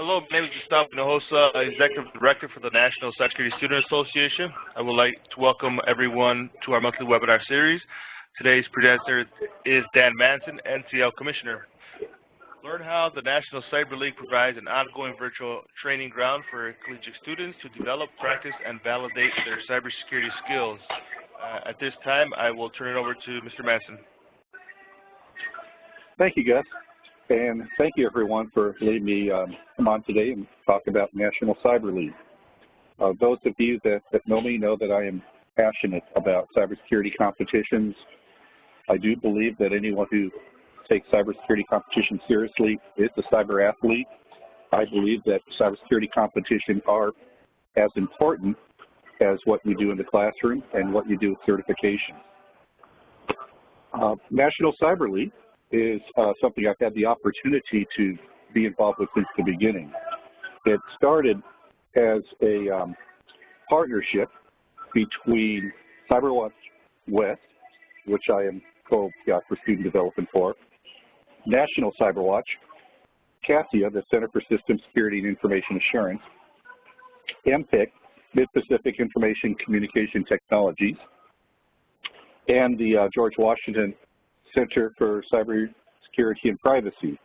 Hello, my name is Gustavo Hinojosa, Executive Director for the National Cybersecurity Student Association. I would like to welcome everyone to our monthly webinar series. Today's presenter is Dan Manson, NCL Commissioner. Learn how the National Cyber League provides an ongoing virtual training ground for collegiate students to develop, practice, and validate their cybersecurity skills. At this time, I will turn it over to Mr. Manson. Thank you, Gus. And thank you, everyone, for letting me come on today and talk about National Cyber League. Those of you that know me know that I am passionate about cybersecurity competitions. I do believe that anyone who takes cybersecurity competition seriously is a cyber athlete. I believe that cybersecurity competitions are as important as what you do in the classroom and what you do with certifications. National Cyber League is something I've had the opportunity to be involved with since the beginning. It started as a partnership between CyberWatch West, which I am co-got for student development for, National CyberWatch, CASIA, the Center for System Security and Information Assurance, MPIC, Mid-Pacific Information Communication Technologies, and the George Washington Center for Cybersecurity and Privacy.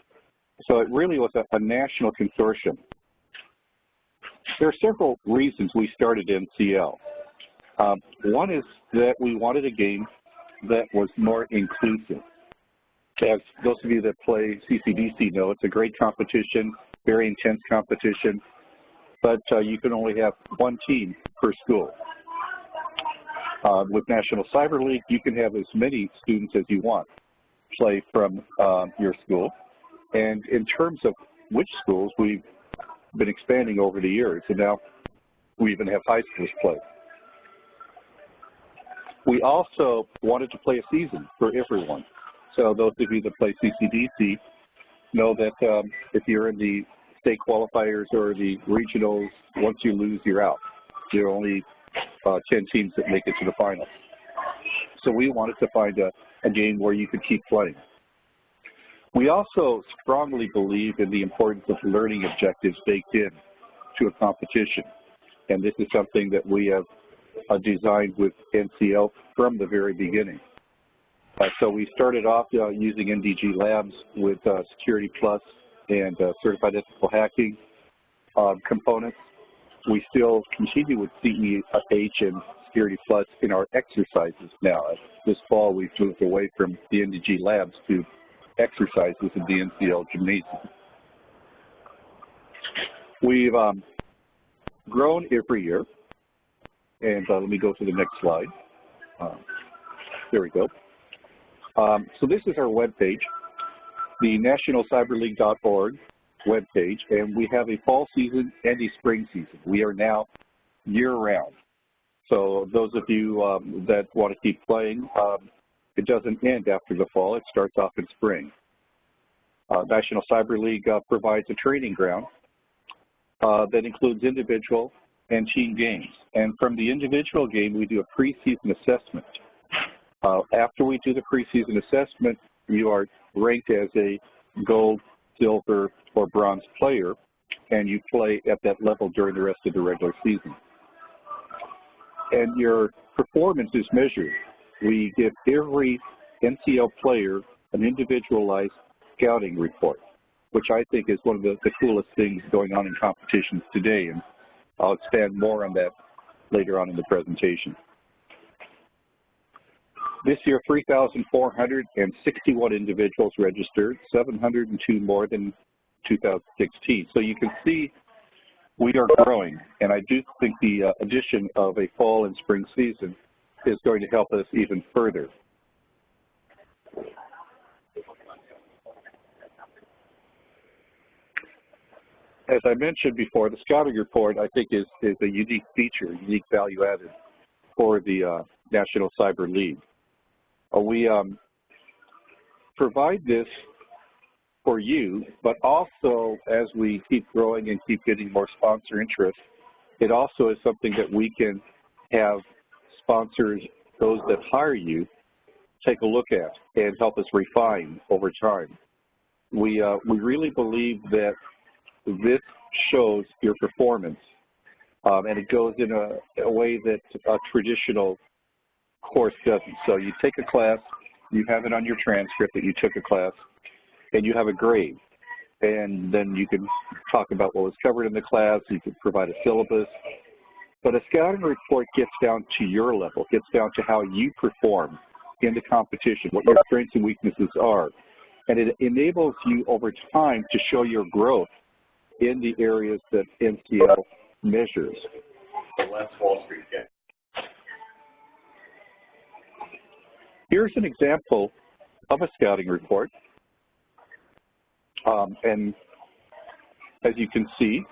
So it really was a national consortium. There are several reasons we started NCL. One is that we wanted a game that was more inclusive. As those of you that play CCDC know, it's a great competition, very intense competition, but you can only have one team per school. With National Cyber League, you can have as many students as you want play from your school. And in terms of which schools, we've been expanding over the years, and now we even have high schools play. We also wanted to play a season for everyone. So those of you that play CCDC know that if you're in the state qualifiers or the regionals, once you lose, you're out. There are only 10 teams that make it to the finals. So we wanted to find a game where you could keep playing. We also strongly believe in the importance of learning objectives baked in to a competition. And this is something that we have designed with NCL from the very beginning. So we started off using NDG Labs with Security Plus and Certified Ethical Hacking components. We still continue with CEH and Security Plus in our exercises now. This fall, we've moved away from the NDG Labs to exercises in the NCL Gymnasium. We've grown every year, and let me go to the next slide. There we go. So this is our webpage, the nationalcyberleague.org webpage, and we have a fall season and a spring season. We are now year-round. So those of you that want to keep playing, it doesn't end after the fall. It starts off in spring. National Cyber League provides a training ground that includes individual and team games. And from the individual game, we do a preseason assessment. After we do the preseason assessment, you are ranked as a gold, silver, or bronze player, and you play at that level during the rest of the regular season. And your performance is measured. We give every NCL player an individualized scouting report, which I think is one of the coolest things going on in competitions today, and I'll expand more on that later on in the presentation. This year, 3,461 individuals registered, 702 more than 2016. So you can see we are growing, and I do think the addition of a fall and spring season is going to help us even further. As I mentioned before, the Scouting Report, I think, is a unique feature, unique value added for the National Cyber League. We provide this for you, but also as we keep growing and keep getting more sponsor interest, it also is something that we can have sponsors, those that hire you, take a look at and help us refine over time. We really believe that this shows your performance, and it goes in a way that a traditional course doesn't. So you take a class, you have it on your transcript that you took a class, and you have a grade. And then you can talk about what was covered in the class, you can provide a syllabus. But a scouting report gets down to your level, gets down to how you perform in the competition, what your strengths and weaknesses are. And it enables you over time to show your growth in the areas that NCL measures. The last Wall Street game. Here's an example of a scouting report. And as you can see,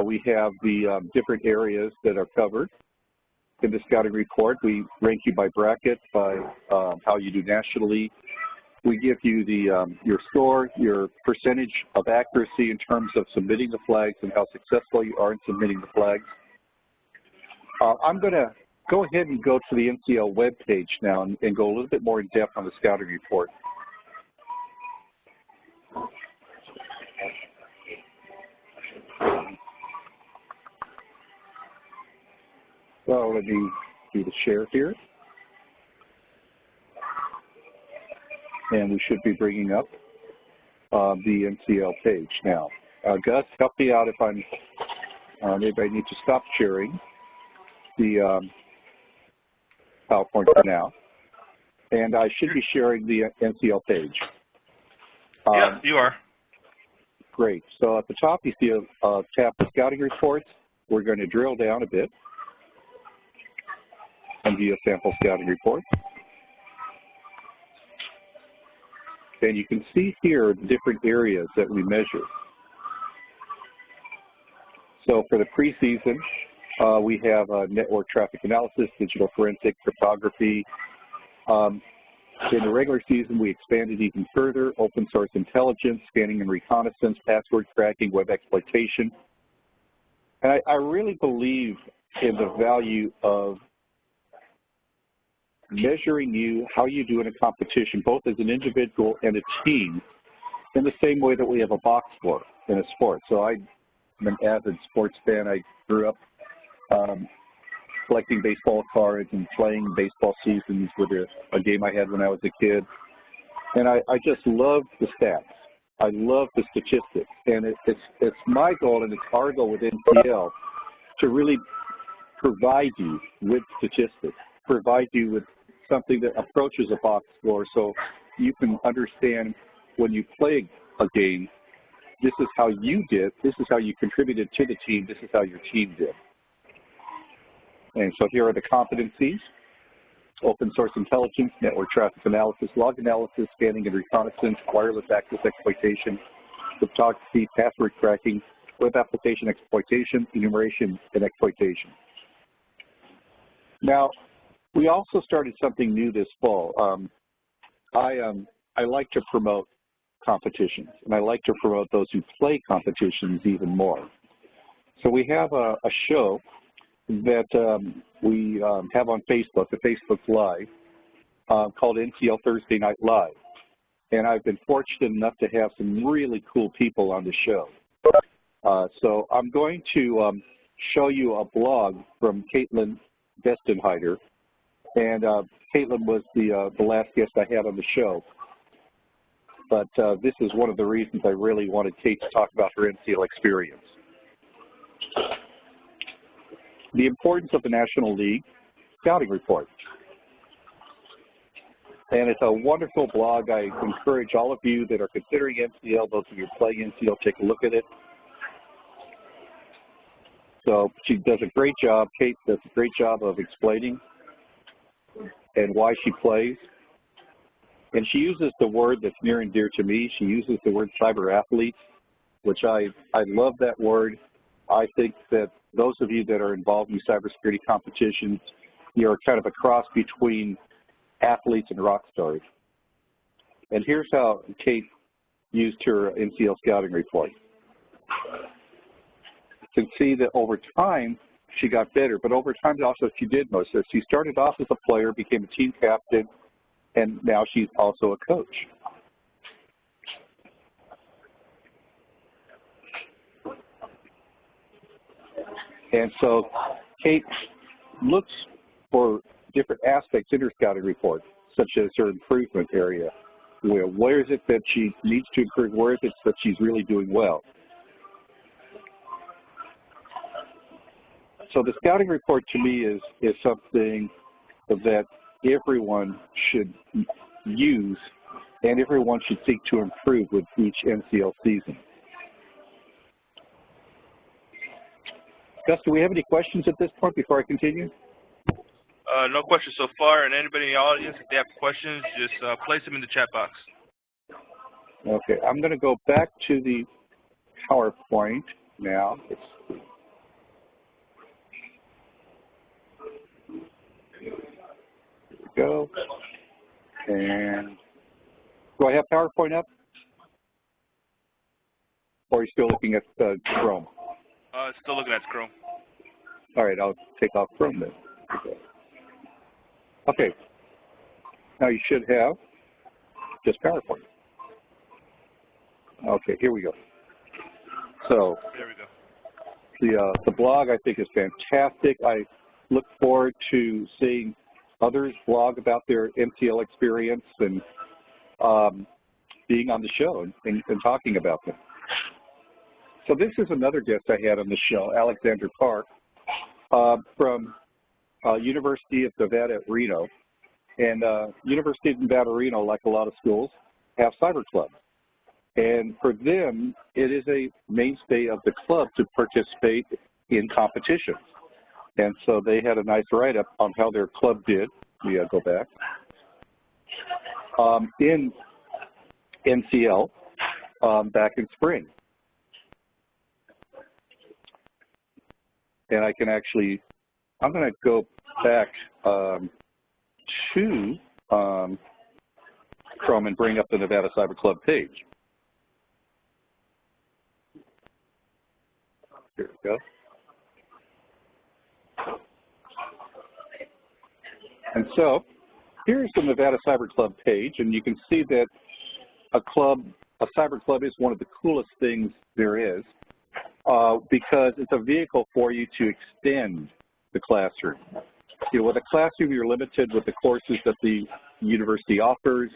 we have the different areas that are covered in the scouting report. We rank you by bracket, by how you do nationally. We give you the your score, your percentage of accuracy in terms of submitting the flags and how successful you are in submitting the flags. I'm going to go ahead and go to the NCL webpage now and go a little bit more in depth on the scouting report. So let me do the share here. And we should be bringing up the NCL page now. Gus, help me out if I'm, maybe I need to stop sharing the PowerPoint for now. And I should be sharing the NCL page. Yeah, you are. Great. So at the top, you see a tab for scouting reports. We're going to drill down a bit and view a sample scouting report. And you can see here the different areas that we measure. So for the preseason, we have network traffic analysis, digital forensic, cryptography. In the regular season, we expanded even further, open source intelligence, scanning and reconnaissance, password cracking, web exploitation. And I really believe in the value of measuring you, how you do in a competition, both as an individual and a team, in the same way that we have a box score in a sport. So I'm an avid sports fan. I grew up collecting baseball cards and playing baseball seasons with a game I had when I was a kid. And I just love the stats. I love the statistics. And it's my goal and it's our goal with NCL to really provide you with statistics, provide you with something that approaches a box score so you can understand when you play a game, this is how you did, this is how you contributed to the team, this is how your team did. And so here are the competencies: open source intelligence, network traffic analysis, log analysis, scanning and reconnaissance, wireless access exploitation, cryptography, password cracking, web application exploitation, enumeration, and exploitation. Now, we also started something new this fall. I like to promote competitions, and I like to promote those who play competitions even more. So we have a show that we have on Facebook, a Facebook Live, called NCL Thursday Night Live. And I've been fortunate enough to have some really cool people on the show. So I'm going to show you a blog from Kaitlyns Vestenhider. And Kaitlyns was the last guest I had on the show. But this is one of the reasons I really wanted Kate to talk about her NCL experience. The importance of the National League Scouting Report. And it's a wonderful blog. I encourage all of you that are considering NCL, those of you playing NCL, take a look at it. So she does a great job. Kate does a great job of explaining and why she plays. And she uses the word that's near and dear to me. She uses the word cyber athletes, which I love that word. I think that those of you that are involved in cybersecurity competitions, you're kind of a cross between athletes and rock stars. And here's how Kate used her NCL Scouting Report. You can see that over time, she got better, but over time also she did most of it. She started off as a player, became a team captain, and now she's also a coach. And so Kate looks for different aspects in her scouting report, such as her improvement area. Where is it that she needs to improve? Where is it that she's really doing well? So the scouting report to me is something that everyone should use and everyone should seek to improve with each NCL season. Gus, do we have any questions at this point before I continue? No questions so far, and anybody in the audience, if they have questions, just place them in the chat box. Okay, I'm going to go back to the PowerPoint now. Here we go. And do I have PowerPoint up? Or are you still looking at Chrome? Still looking at Chrome. All right, I'll take off Chrome then. Okay. Now you should have just PowerPoint. Okay, here we go. So there we go. The blog I think is fantastic. I look forward to seeing others blog about their NCL experience and being on the show and talking about them. So this is another guest I had on the show, Alexander Park, from University of Nevada at Reno. And University of Nevada, Reno, like a lot of schools, have cyber clubs. And for them, it is a mainstay of the club to participate in competitions. And so they had a nice write-up on how their club did. We go back. In NCL back in spring. And I can actually, I'm going to go back to Chrome and bring up the Nevada Cyber Club page. Here we go. And so here's the Nevada Cyber Club page, and you can see that a cyber club is one of the coolest things there is because it's a vehicle for you to extend the classroom. You know, with a classroom, you're limited with the courses that the university offers.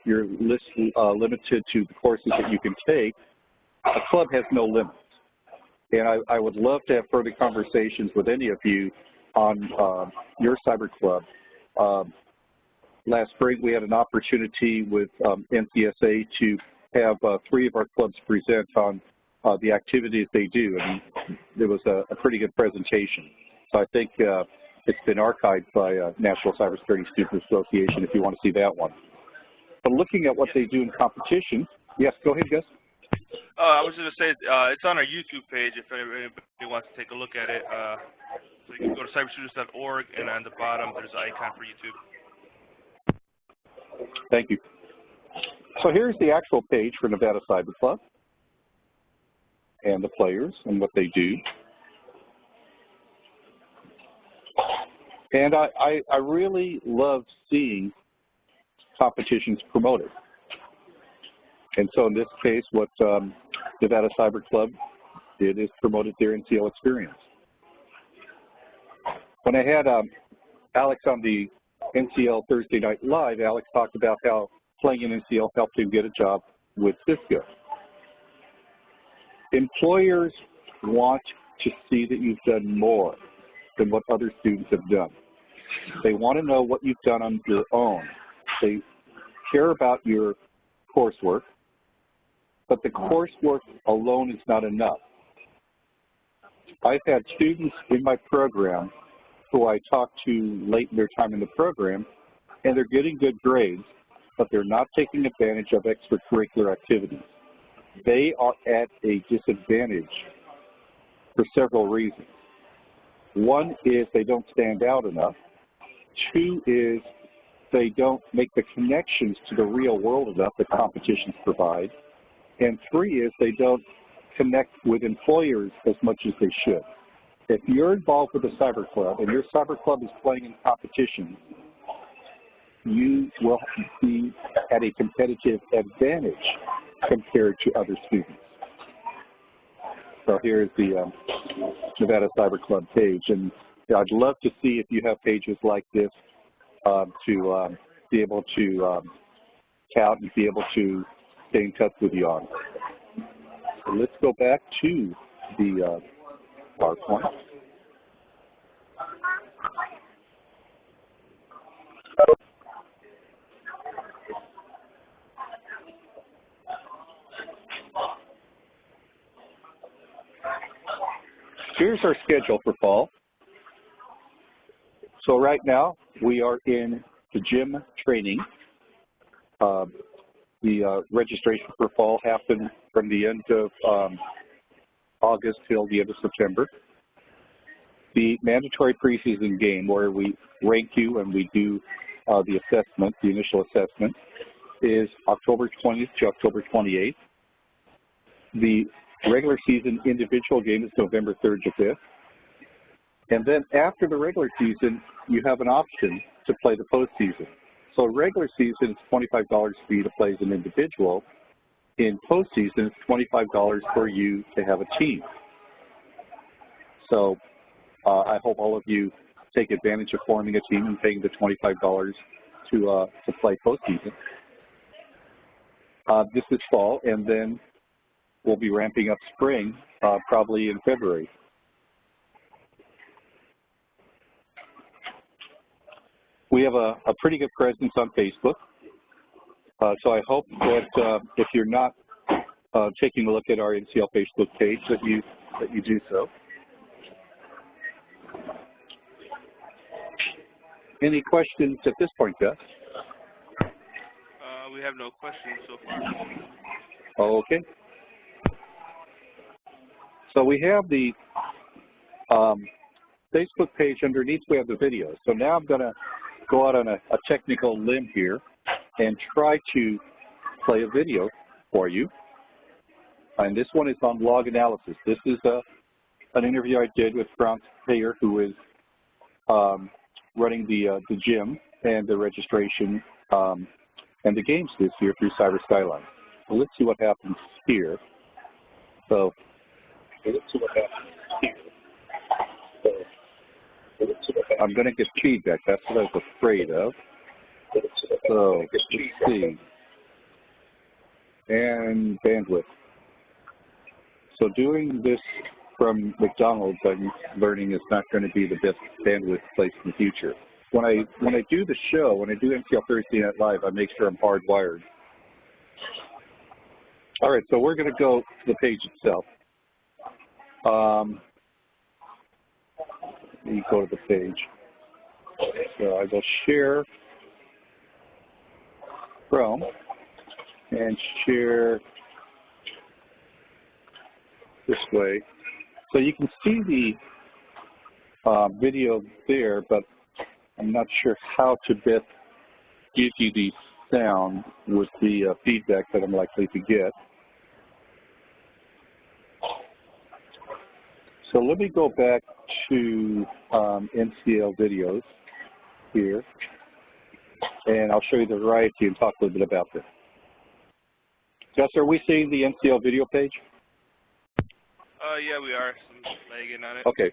You're limited to the courses that you can take. A club has no limits. And I would love to have further conversations with any of you on your cyber club. Last spring, we had an opportunity with NCSA to have 3 of our clubs present on the activities they do, and it was a pretty good presentation. So I think it's been archived by National Cybersecurity Students Association if you want to see that one. But looking at what they do in competition, yes, go ahead, Gus. I was going to say, it's on our YouTube page if anybody wants to take a look at it. So you can go to cyberstudents.org, and on the bottom there's an icon for YouTube. Thank you. So here's the actual page for Nevada Cyber Club and the players and what they do. And I really love seeing competitions promoted. And so in this case, what Nevada Cyber Club did is promoted their NCL experience. When I had Alex on the NCL Thursday Night Live, Alex talked about how playing in NCL helped him get a job with Cisco. Employers want to see that you've done more than what other students have done. They want to know what you've done on your own. They care about your coursework, but the coursework alone is not enough. I've had students in my program who I talk to late in their time in the program, and they're getting good grades, but they're not taking advantage of extracurricular activities. They are at a disadvantage for several reasons. One is they don't stand out enough. 2 is they don't make the connections to the real world enough that competitions provide. And 3 is they don't connect with employers as much as they should. If you're involved with a cyber club and your cyber club is playing in competitions, you will be at a competitive advantage compared to other students. So here's the Nevada Cyber Club page. And I'd love to see if you have pages like this to be able to count and be able to stay in touch with you on. So let's go back to the PowerPoint. Here's our schedule for fall. So right now, we are in the gym training. The registration for fall happened from the end of August till the end of September. The mandatory preseason game, where we rank you and we do the assessment, the initial assessment, is October 20th to October 28th. The regular season individual game is November 3rd to 5th. And then after the regular season, you have an option to play the postseason. So regular season, it's $25 for you to play as an individual. In postseason, it's $25 for you to have a team. So I hope all of you take advantage of forming a team and paying the $25 to play postseason. This is fall, and then we'll be ramping up spring probably in February. We have a pretty good presence on Facebook, so I hope that if you're not taking a look at our NCL Facebook page, that you do so. Any questions at this point, Gus? We have no questions so far. Okay. So we have the Facebook page underneath. We have the videos. So now I'm going to go out on a technical limb here and try to play a video for you. And this one is on log analysis. This is an interview I did with Franz Payer, who is running the gym and the registration and the games this year through Cyber Skyline. So let's see what happens here. So let's see what happens here. I'm going to get feedback. That's what I was afraid of. So let's see. And bandwidth. So doing this from McDonald's, I'm learning is not going to be the best bandwidth place in the future. When I do the show, when I do NCL Thursday Night Live, I make sure I'm hardwired. All right, so we're going to go to the page itself. Let me go to the page. So I will share Chrome and share this way. So you can see the video there, but I'm not sure how to best give you the sound with the feedback that I'm likely to get. So let me go back to NCL videos here, and I'll show you the variety and talk a little bit about this. Gus, are we seeing the NCL video page? Yeah, we are. Some lagging on it. Okay.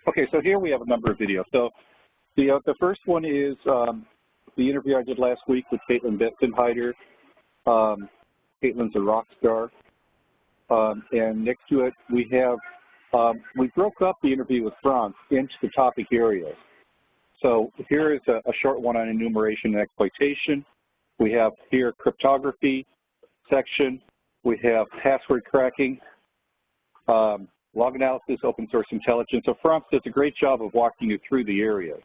Okay, so here we have a number of videos. So the first one is the interview I did last week with Kaitlyns Betzenheider. Kaitlyn's a rock star. And next to it, we have, we broke up the interview with Franz into the topic areas. So here is a short one on enumeration and exploitation. We have here cryptography section. We have password cracking, log analysis, open source intelligence. So Franz does a great job of walking you through the areas.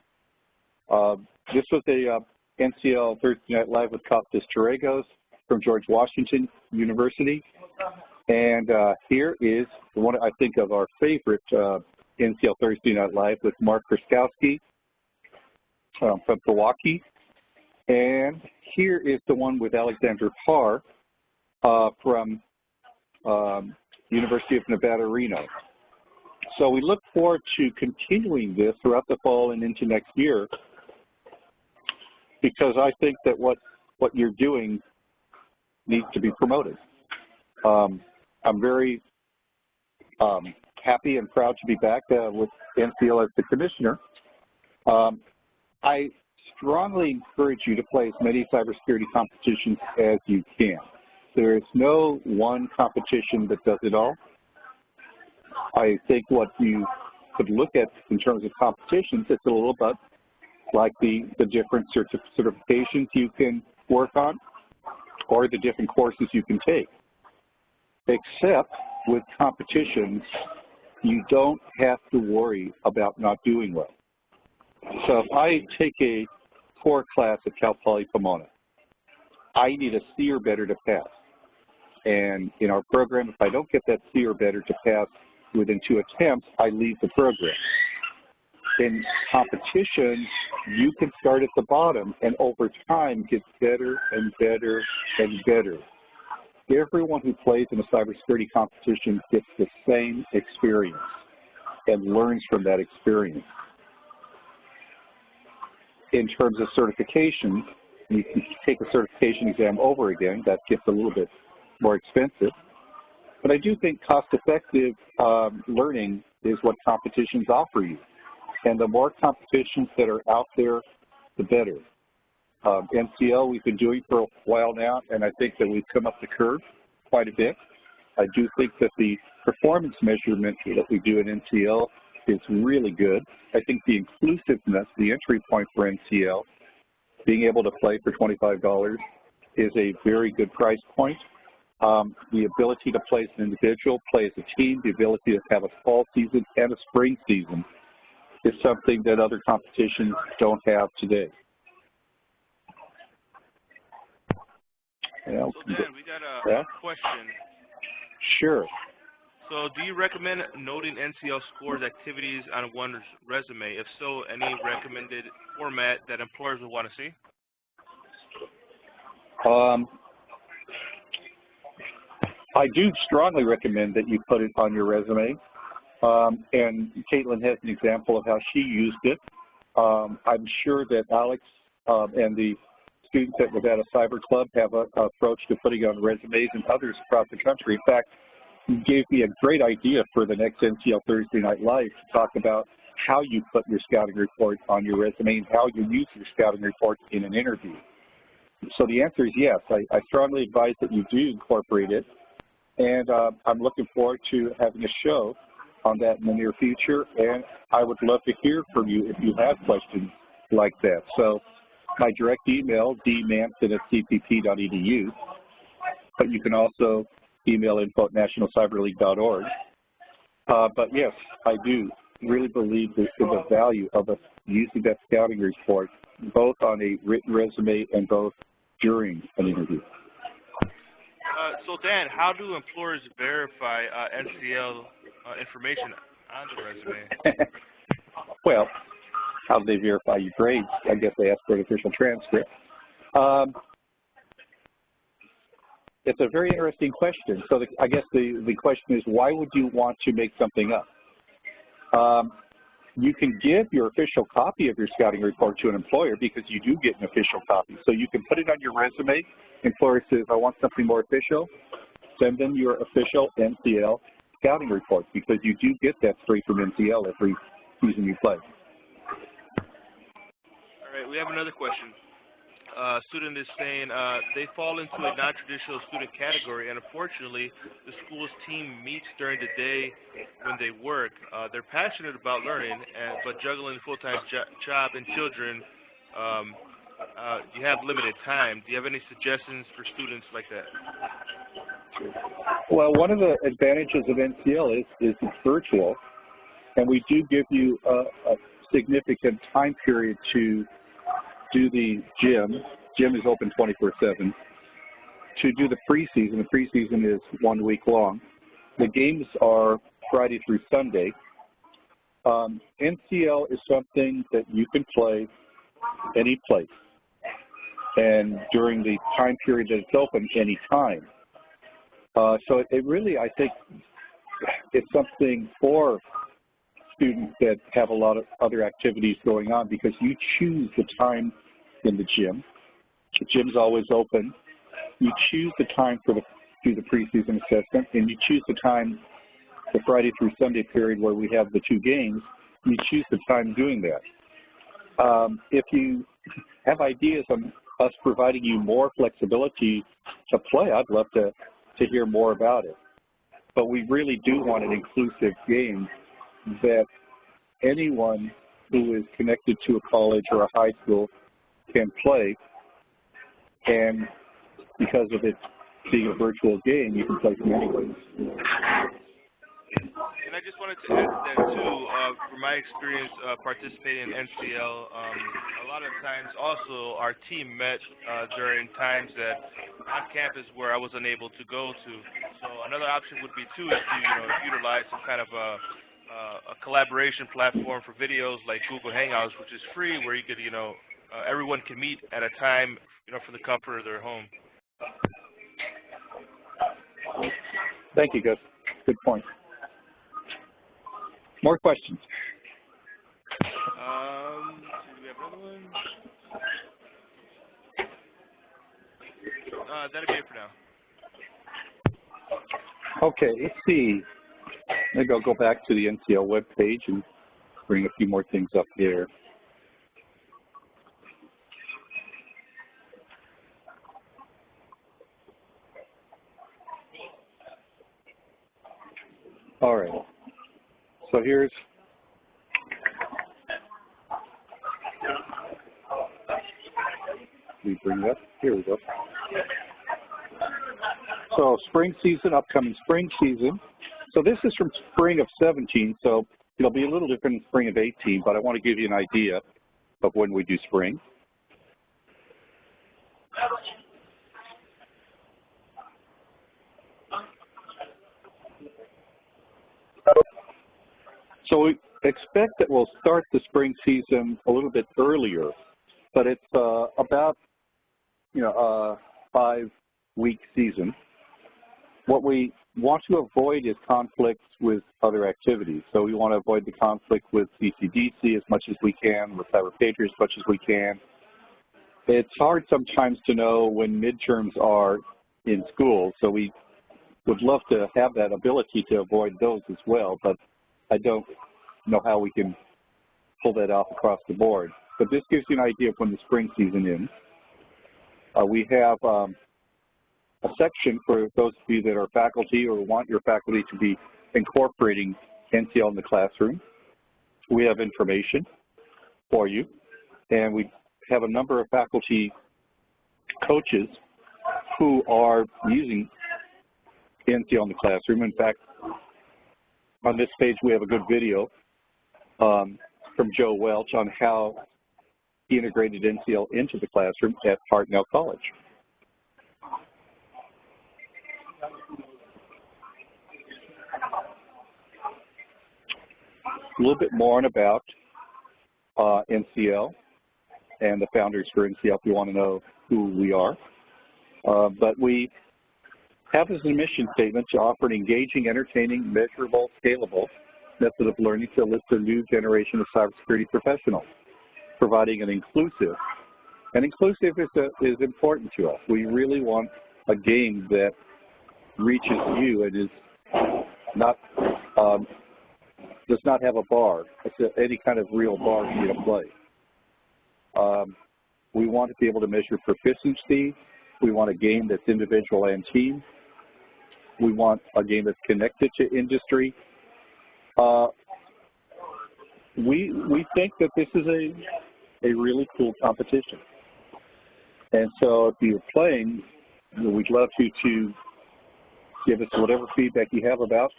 This was a NCL Thursday Night Live with Costas Torregos from George Washington University. And here is the one I think of our favorite NCL Thursday Night Live with Mark Kraskowski from Milwaukee. And here is the one with Alexander Parr from University of Nevada, Reno. So we look forward to continuing this throughout the fall and into next year, because I think that what you're doing needs to be promoted. I'm very happy and proud to be back with NCL as the Commissioner. I strongly encourage you to play as many cybersecurity competitions as you can. There is no one competition that does it all. I think what you could look at in terms of competitions, it's a little bit like the different certifications you can work on or the different courses you can take. Except with competitions, you don't have to worry about not doing well. So if I take a core class at Cal Poly Pomona, I need a C or better to pass. And in our program, if I don't get that C or better to pass within 2 attempts, I leave the program. In competition, you can start at the bottom and over time get better and better and better. Everyone who plays in a cybersecurity competition gets the same experience and learns from that experience. In terms of certifications, you can take a certification exam over again. That gets a little bit more expensive. But I do think cost-effective learning is what competitions offer you. And the more competitions that are out there, the better. NCL we've been doing for a while now, and I think that we've come up the curve quite a bit. I do think that the performance measurement that we do at NCL is really good. I think the inclusiveness, the entry point for NCL, being able to play for $25 is a very good price point. The ability to play as an individual, play as a team, the ability to have a fall season and a spring season is something that other competitions don't have today. So Dan, we got a question. Sure. So do you recommend noting NCL scores activities on one's resume? If so, any recommended format that employers would want to see? I do strongly recommend that you put it on your resume. And Kaitlyns has an example of how she used it. I'm sure that Alex and the students at Nevada Cyber Club have an approach to putting on resumes and others across the country. In fact, you gave me a great idea for the next NCL Thursday Night Live to talk about how you put your scouting report on your resume and how you use your scouting report in an interview. So the answer is yes. I strongly advise that you do incorporate it. And I'm looking forward to having a show on that in the near future. And I would love to hear from you if you have questions like that. So my direct email, dmanson@cpp.edu, but you can also email info@nationalcyberleague.org. But yes, I do really believe in the value of us using that scouting report, both on a written resume and both during an interview. So Dan, how do employers verify NCL information on the resume? Well, how do they verify your grades? I guess they ask for an official transcript. It's a very interesting question. So I guess the question is, why would you want to make something up? You can give your official copy of your scouting report to an employer because you do get an official copy. So you can put it on your resume. Employer says, I want something more official. Send them your official NCL scouting report because you do get that straight from NCL every season you play. All right, we have another question. Student is saying they fall into a non-traditional student category, and unfortunately, the school's team meets during the day when they work. They're passionate about learning, but juggling a full-time job and children, you have limited time. Do you have any suggestions for students like that? Well, one of the advantages of NCL is it's virtual, and we do give you a significant time period to do the gym. Gym is open 24/7. To do the preseason, the preseason is 1 week long. The games are Friday through Sunday. NCL is something that you can play any place, and during the time period that it's open, any time. So it really, I think, it's something for students that have a lot of other activities going on because you choose the time in the gym. The gym's always open. You choose the time do the preseason assessment, and you choose the time the Friday through Sunday period where we have the 2 games, you choose the time doing that. If you have ideas on us providing you more flexibility to play, I'd love to hear more about it. But we really do want an inclusive game that anyone who is connected to a college or a high school can play, and because of it being a virtual game, you can play from anywhere. And I just wanted to add to that too, from my experience participating in NCL, a lot of times also our team met during times that on campus where I was unable to go to. So another option would be too is to utilize some kind of a collaboration platform for videos like Google Hangouts, which is free, where you could everyone can meet at a time from the comfort of their home. Thank you, Gus. Good point. More questions? Do we have another one? That'll be it for now. Okay, let's see. Maybe I'll go back to the NCL webpage and bring a few more things up there. All right. So here's we bring it up. Here we go. So spring season, upcoming spring season. So this is from spring of 17, so it'll be a little different in spring of 18, but I want to give you an idea of when we do spring. So we expect that we'll start the spring season a little bit earlier, but it's about a 5-week season. What we want to avoid is conflicts with other activities. So we want to avoid the conflict with CCDC as much as we can, with CyberPager as much as we can. It's hard sometimes to know when midterms are in school, so we would love to have that ability to avoid those as well, but I don't know how we can pull that off across the board. But this gives you an idea of when the spring season ends. We have a section for those of you that are faculty or want your faculty to be incorporating NCL in the classroom. We have information for you, and we have a number of faculty coaches who are using NCL in the classroom. In fact, on this page we have a good video from Joe Welch on how he integrated NCL into the classroom at Hartnell College. A little bit more on about NCL and the founders for NCL if you want to know who we are. But we have as a mission statement to offer an engaging, entertaining, measurable, scalable method of learning to enlist a new generation of cybersecurity professionals, providing an inclusive. And inclusive is important to us. We really want a game that reaches you and is not does not have a bar. It's any kind of real bar for you to play. We want to be able to measure proficiency. We want a game that's individual and team. We want a game that's connected to industry. We think that this is a really cool competition. And so if you're playing, we'd love you to give us whatever feedback you have about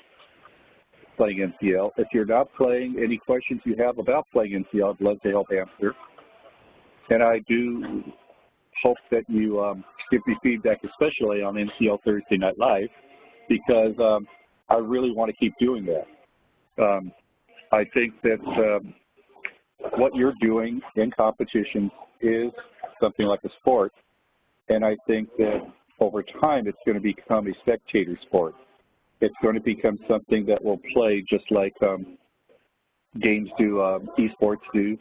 playing NCL. If you're not playing, any questions you have about playing NCL, I'd love to help answer. And I do hope that you give me feedback, especially on NCL Thursday Night Live, because I really want to keep doing that. I think that what you're doing in competitions is something like a sport, and I think that over time it's going to become a spectator sport. It's going to become something that will play just like games do, esports do,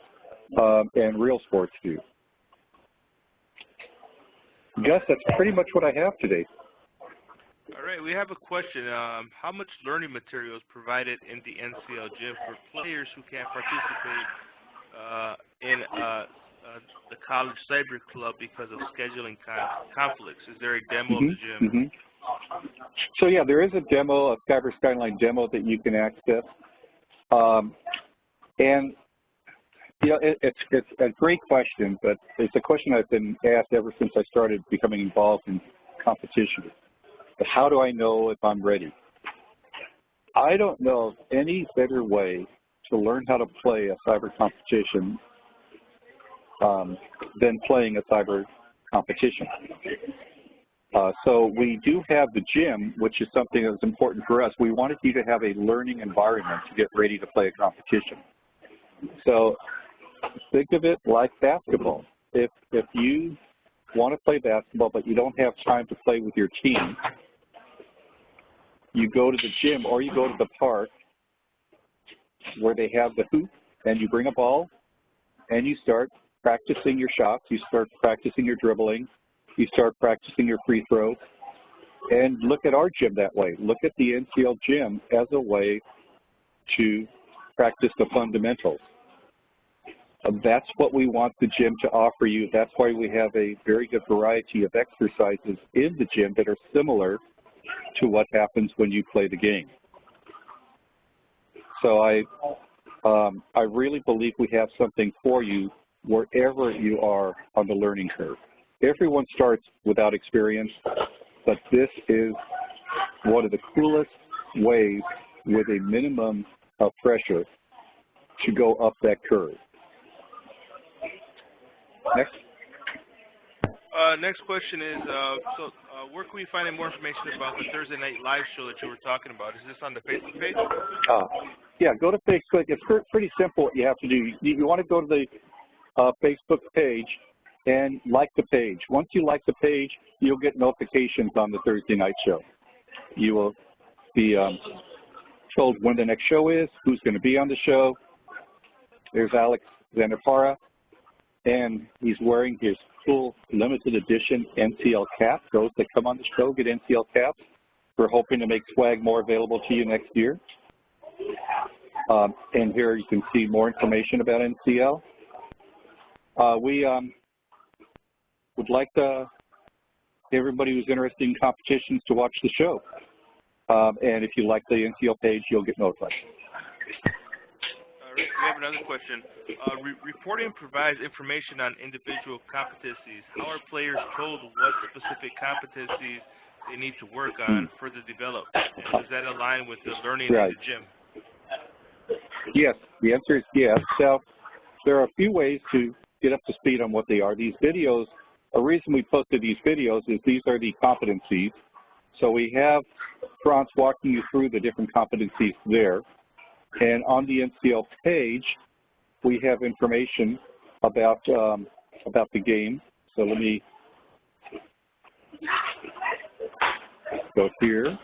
and real sports do. Gus, that's pretty much what I have today. All right, we have a question. How much learning material is provided in the NCL gym for players who can't participate in the college cyber club because of scheduling conflicts? Is there a demo of the gym? So yeah, there is a demo, a Cyber Skyline demo that you can access. And you know, it's a great question, but it's a question I've been asked ever since I started becoming involved in competition. But how do I know if I'm ready? I don't know of any better way to learn how to play a cyber competition than playing a cyber competition. So we do have the gym, which is something that's important for us. We wanted you to have a learning environment to get ready to play a competition. So think of it like basketball. If you want to play basketball but you don't have time to play with your team, you go to the gym or you go to the park where they have the hoop, and you bring a ball and you start practicing your shots, you start practicing your dribbling, you start practicing your free throws, and look at our gym that way. Look at the NCL gym as a way to practice the fundamentals. That's what we want the gym to offer you. That's why we have a very good variety of exercises in the gym that are similar to what happens when you play the game. So I really believe we have something for you wherever you are on the learning curve. Everyone starts without experience, but this is one of the coolest ways with a minimum of pressure to go up that curve. Next. Next question is, where can we find more information about the Thursday night live show that you were talking about? Is this on the Facebook page? Yeah, go to Facebook. It's pretty simple what you have to do. You want to go to the Facebook page and like the page. Once you like the page, you'll get notifications on the Thursday night show. You will be told when the next show is, who's going to be on the show. There's Alex Zanapara, and he's wearing his cool limited edition NCL cap. Those that come on the show get NCL caps. We're hoping to make swag more available to you next year. And here you can see more information about NCL. We would like everybody who's interested in competitions to watch the show. And if you like the NCL page, you'll get notified. All right, we have another question. Reporting provides information on individual competencies. How are players told what specific competencies they need to work on further develop? Does that align with the learning in the gym? Yes, the answer is yes. So there are a few ways to get up to speed on what they are. These videos, the reason we posted these videos is these are the competencies. So we have Franz walking you through the different competencies there. And on the NCL page, we have information about the game. So let me go here.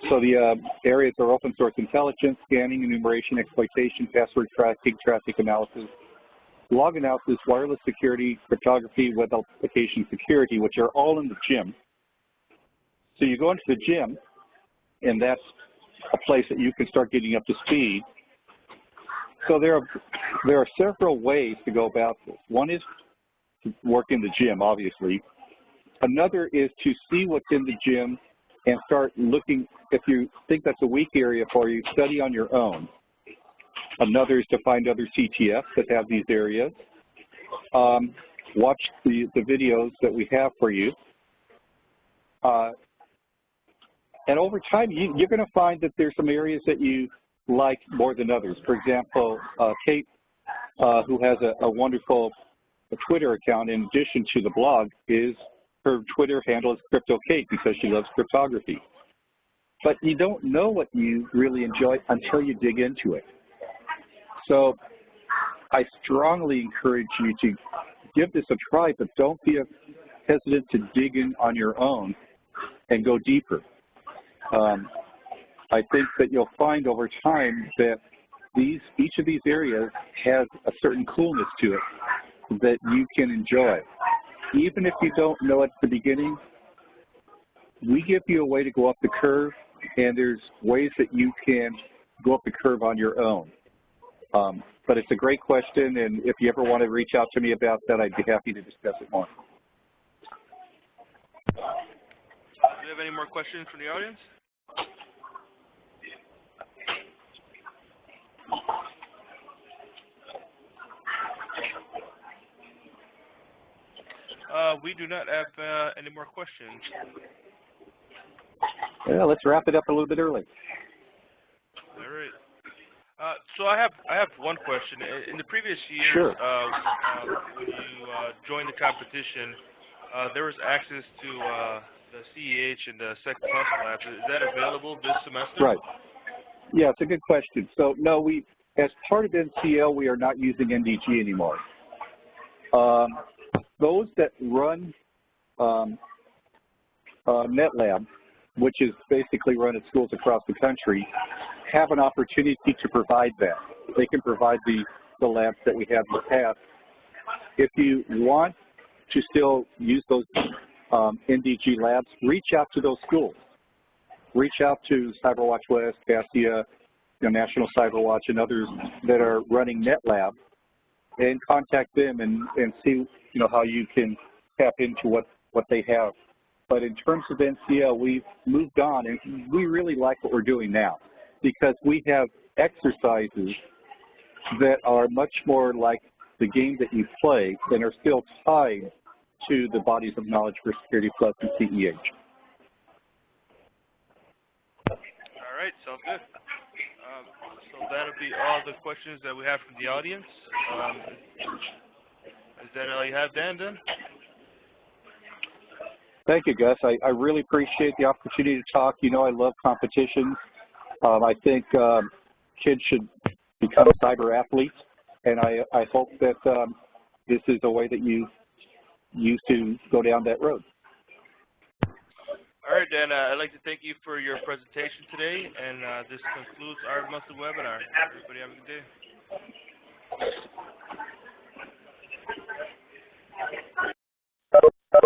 So the areas are open source intelligence, scanning, enumeration, exploitation, password tracking, traffic analysis, log analysis, wireless security, cryptography, web application security, which are all in the gym. So you go into the gym, and that's a place that you can start getting up to speed. So there are several ways to go about this. One is to work in the gym, obviously. Another is to see what's in the gym and start looking. If you think that's a weak area for you, study on your own. Another is to find other CTFs that have these areas. Watch the videos that we have for you. And over time, you're going to find that there's some areas that you like more than others. For example, Kate, who has a wonderful Twitter account in addition to the blog, her Twitter handle is CryptoKate because she loves cryptography. But you don't know what you really enjoy until you dig into it. So I strongly encourage you to give this a try, but don't be hesitant to dig in on your own and go deeper. I think that you'll find over time that each of these areas has a certain coolness to it that you can enjoy. even if you don't know at the beginning, we give you a way to go up the curve, and there's ways that you can go up the curve on your own. But it's a great question, and if you ever want to reach out to me about that, I'd be happy to discuss it more. Do we have any more questions from the audience? We do not have any more questions. Yeah, let's wrap it up a little bit early. All right. So I have one question. In the previous years, Sure. when you joined the competition, there was access to the CEH and the Sec Plus labs. Is that available this semester? Right. Yeah, it's a good question. So no, as part of NCL, we are not using NDG anymore. Those that run NetLab, which is basically run at schools across the country, have an opportunity to provide that. They can provide the labs that we have in the past. If you want to still use those NDG labs, reach out to those schools. Reach out to CyberWatch West, CASIA, National CyberWatch, and others that are running NetLab, and contact them and see how you can tap into what they have. But in terms of NCL, we've moved on, and we really like what we're doing now because we have exercises that are much more like the game that you play and are still tied to the bodies of knowledge for Security Plus and CEH. All right, sounds good. So that'll be all the questions that we have from the audience. Is that all you have, Dan, then? Thank you, Gus. I really appreciate the opportunity to talk. I love competitions. I think kids should become cyber athletes, and I hope that this is a way that you use to go down that road. All right, Dan, I'd like to thank you for your presentation today, and this concludes our monthly webinar. Everybody have a good day.